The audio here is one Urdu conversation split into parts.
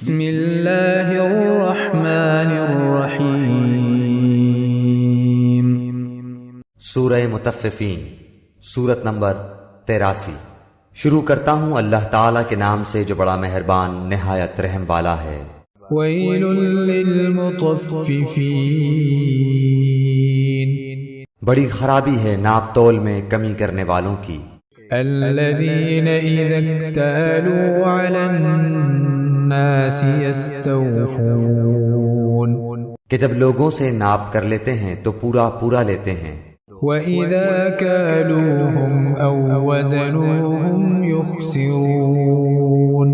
بسم اللہ الرحمن الرحیم۔ سورہ مطففین، سورت نمبر 83۔ شروع کرتا ہوں اللہ تعالیٰ کے نام سے جو بڑا مہربان نہایت رحم والا ہے۔ ویل للمطففین، بڑی خرابی ہے ناپ تول میں کمی کرنے والوں کی۔ الذین اذا اکتالوا علی الناس یستوفون، کہ جب لوگوں سے ناپ کر لیتے ہیں تو پورا پورا لیتے ہیں۔ وَإِذَا كَالُوهُمْ أَوْ وَزَنُوهُمْ يُخْسِرُونَ،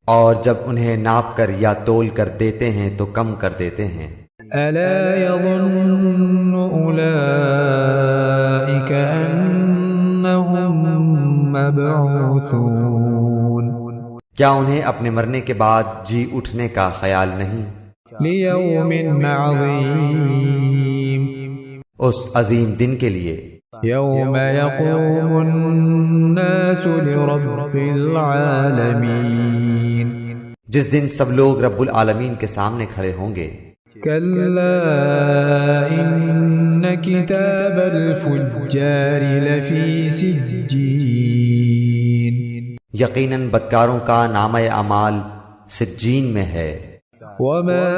اور جب انہیں ناپ کر یا تول کر دیتے ہیں تو کم کر دیتے ہیں۔ أَلَا يَظُنُّ أُولَئِكَ أَنَّهُمْ مَبْعُوثُونَ، کیا انہیں اپنے مرنے کے بعد جی اٹھنے کا خیال نہیں؟ لِيَوْمٍ عَظِيمٍ، اس عظیم دن کے لیے۔ يَوْمَ يَقُومُ النَّاسُ لِرَبِّ الْعَالَمِينَ، جس دن سب لوگ رب العالمین کے سامنے کھڑے ہوں گے۔ كَلَّا إِنَّ كِتَابَ الْفُجَّارِ لَفِي سِجِّينٍ، یقیناً بدکاروں کا نامہ اعمال سجین میں ہے۔ وَمَا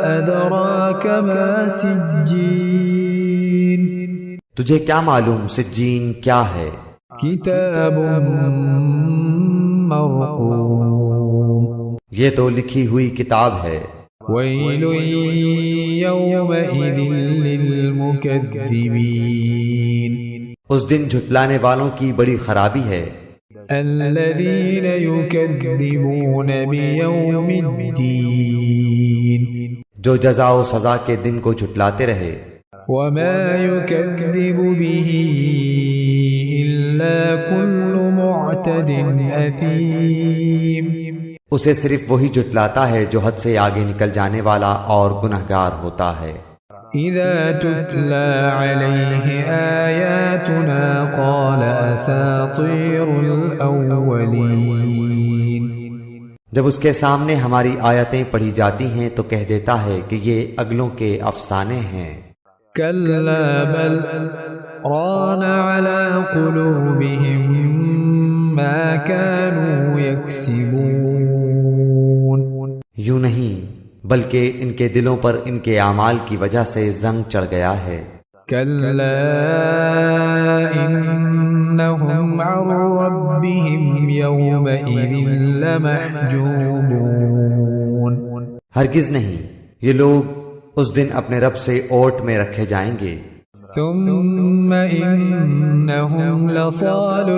أَدْرَاكَ مَا سِجِّينٌ، تجھے کیا معلوم سجین کیا ہے؟ کتاب مرقوم، یہ تو لکھی ہوئی کتاب ہے۔ ویل یومئذ للمکذبین، اس دن جھٹلانے والوں کی بڑی خرابی ہے۔ الذین یکذبون بیوم الدین، جو جزا و سزا کے دن کو جھٹلاتے رہے۔ وما یکذب به الا کل معتد اثیم، اسے صرف وہی جھٹلاتا ہے جو حد سے آگے نکل جانے والا اور گنہگار ہوتا ہے۔ اذا تتلى علیہ آیاتنا قال اساطیر الاولین، جب اس کے سامنے ہماری آیتیں پڑھی جاتی ہیں تو کہہ دیتا ہے کہ یہ اگلوں کے افسانے ہیں۔ کلا بل ران على قلوبهم ما كانوا يكسبون، یوں نہیں بلکہ ان کے دلوں پر ان کے اعمال کی وجہ سے زنگ چڑھ گیا ہے۔ کلا انہم عن ربهم یومئذ لمحجوبون، ہرگز نہیں، یہ لوگ اس دن اپنے رب سے اوٹ میں رکھے جائیں گے۔ ثم انہم لصال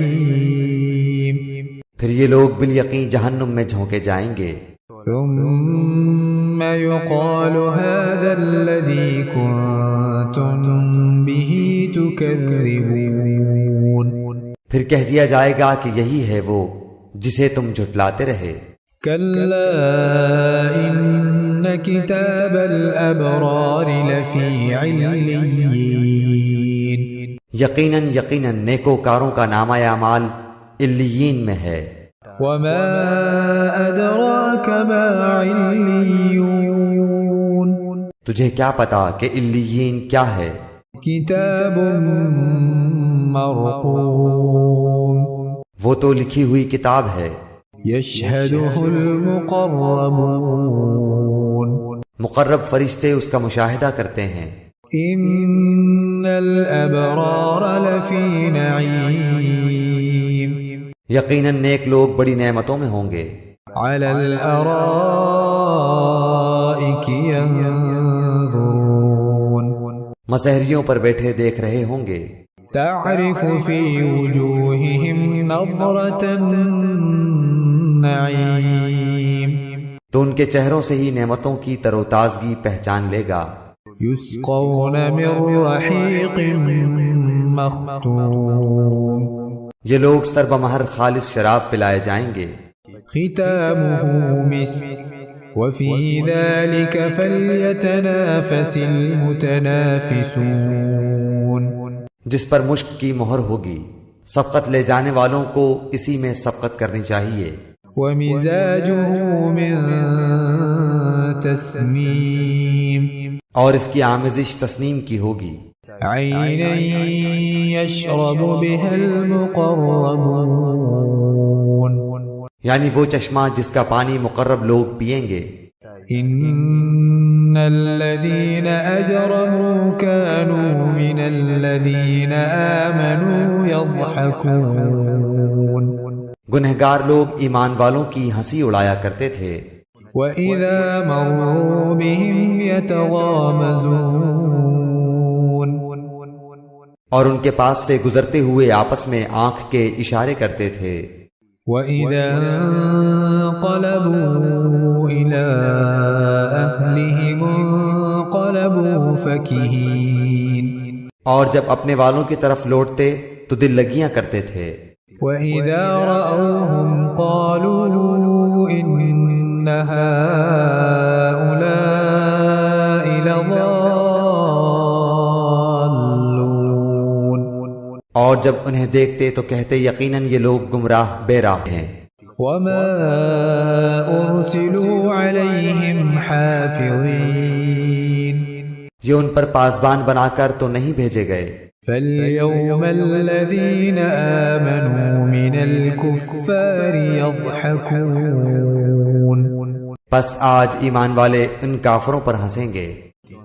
الجحیم، پھر یہ لوگ بالیقین جہنم میں جھونکے جائیں گے۔ ثم يقال هذا الذي كنتم به تكذبون، پھر کہہ دیا جائے گا کہ یہی ہے وہ جسے تم جھٹلاتے رہے۔ كلا إن كتاب الأبرار لفي عليين، یقیناً نیکوکاروں کا نامہ اعمال علیین میں ہے۔ وما أدراك ما عليون، تجھے کیا پتا کہ علیین کیا ہے؟ کتاب مرقوم، وہ تو لکھی ہوئی کتاب ہے۔ یشہدہ المقربون، مقرب فرشتے اس کا مشاہدہ کرتے ہیں۔ ان الابرار لفی نعیم، یقیناً نیک لوگ بڑی نعمتوں میں ہوں گے۔ علی الارائک ینظرون، مسحریوں پر بیٹھے دیکھ رہے ہوں گے۔ تعرف فی وجوہہم نظرۃ النعیم، تو ان کے چہروں سے ہی نعمتوں کی تر و تازگی پہچان لے گا۔ یسقون من رحیق مختوم، یہ لوگ سربمہر خالص شراب پلائے جائیں گے۔ ختامہ مسک وفی ذلک فلیتنافس المتنافسون، جس پر مشک کی مہر ہوگی سبقت لے جانے والوں کو اسی میں سبقت کرنی چاہیے۔ ومزاجه من تسنیم، اور اس کی آمیزش تسنیم کی ہوگی۔ عینا یشرب بها المقربون، یعنی وہ چشمہ جس کا پانی مقرب لوگ پئیں گے۔ ان الذين اجرموا كانوا من الذين آمنوا يضحكون، گنہگار لوگ ایمان والوں کی ہنسی اڑایا کرتے تھے۔ وَإِذَا مَرُّوا بِهِمْ يَتَغَامَزُونَ، اور ان کے پاس سے گزرتے ہوئے آپس میں آنکھ کے اشارے کرتے تھے۔ وَإِذَا انقلبوا إِلَىٰ أَهْلِهِمْ انقلبوا فَكِهِينَ، اور جب اپنے والوں کی طرف لوٹتے تو دل لگیاں کرتے تھے۔ وَإِذَا رَأَوْهُمْ قَالُوا إِنَّ هَٰؤُلَاءِ لَضَالُّونَ، اور جب انہیں دیکھتے تو کہتے یقیناً یہ لوگ گمراہ بے راہ ہیں۔ وَمَا أُرْسِلُوا عَلَيْهِمْ حَافِظِينَ، یہ ان پر پاسبان بنا کر تو نہیں بھیجے گئے۔ فَالْيَوْمَ الَّذِينَ آمَنُوا مِنَ الْكُفَّارِ يَضْحَكُونَ، پس آج ایمان والے ان کافروں پر ہنسیں گے۔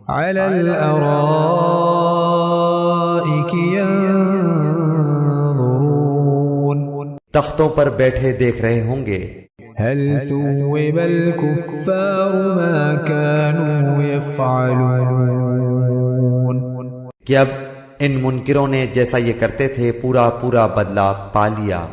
عَلَى الْأَرَائِكِ يَنظُرُونَ، تختوں پر بیٹھے دیکھ رہے ہوں گے۔ هَلْ ثُوِّبَ الْكُفَّارُ مَا كَانُوا يَفْعَلُونَ، کہ اب ان منکروں نے جیسا یہ کرتے تھے پورا پورا بدلہ پا لیا۔